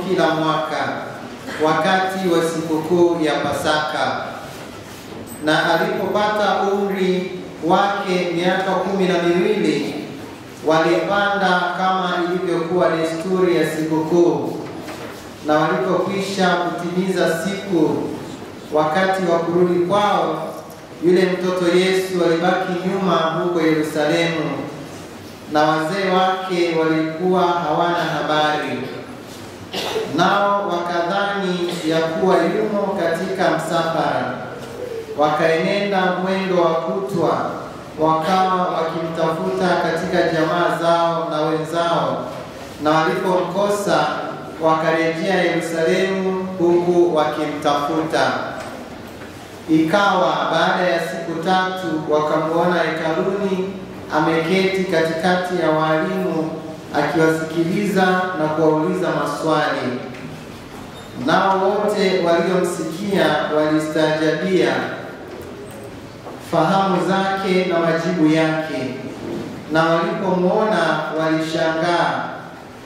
kila mwaka wakati wa sikukuu ya Pasaka. Na alipopata umri wake miaka 12, walipanda kama ilivyokuwa desturi ya sikukuu. Na walipokwisha kutimiza siku, wakati wa kurudi kwao, yule mtoto Yesu alibaki nyuma huko Yerusalemu, na wazee wake walikuwa hawana habari. Nao wakadhani ya kuwa yumo katika msafara, wakaenenda mwendo wa kutwa, wakawa wakimtafuta katika jamaa zao na wenzao, na walipomkosa wakarejea Yerusalemu huku wakimtafuta. Ikawa baada ya siku 3 wakamuona hekaluni ameketi katikati ya walimu akiwasikiliza na kuwauliza maswali. Nao wote waliomsikia walistaajabia fahamu zake na majibu yake. Na walipomuona walishangaa,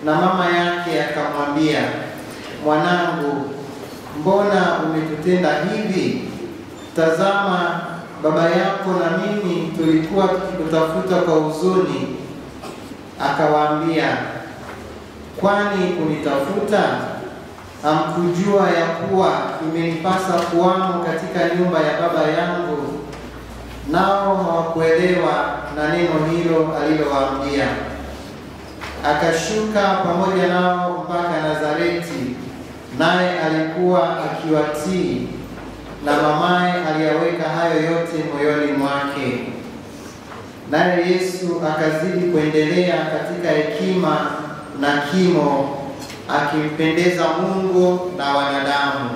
na mama yake akamwambia, "Mwanangu, mbona umetutenda hivi? Tazama, baba yako na mimi tulikuwa tukikutafuta kwa huzuni." Akawaambia, "Kwani kunitafuta? Hamkujua ya kuwa imenipasa kuwamo katika nyumba ya baba yangu?" Nao hawakuelewa na neno hilo alilowaambia. Akashuka pamoja nao mpaka Nazareti, naye alikuwa akiwatii, na mamaye aliyaweka hayo yote moyoni mwake. Naye Yesu akazidi kuendelea katika hekima na kimo, akimpendeza Mungu na wanadamu.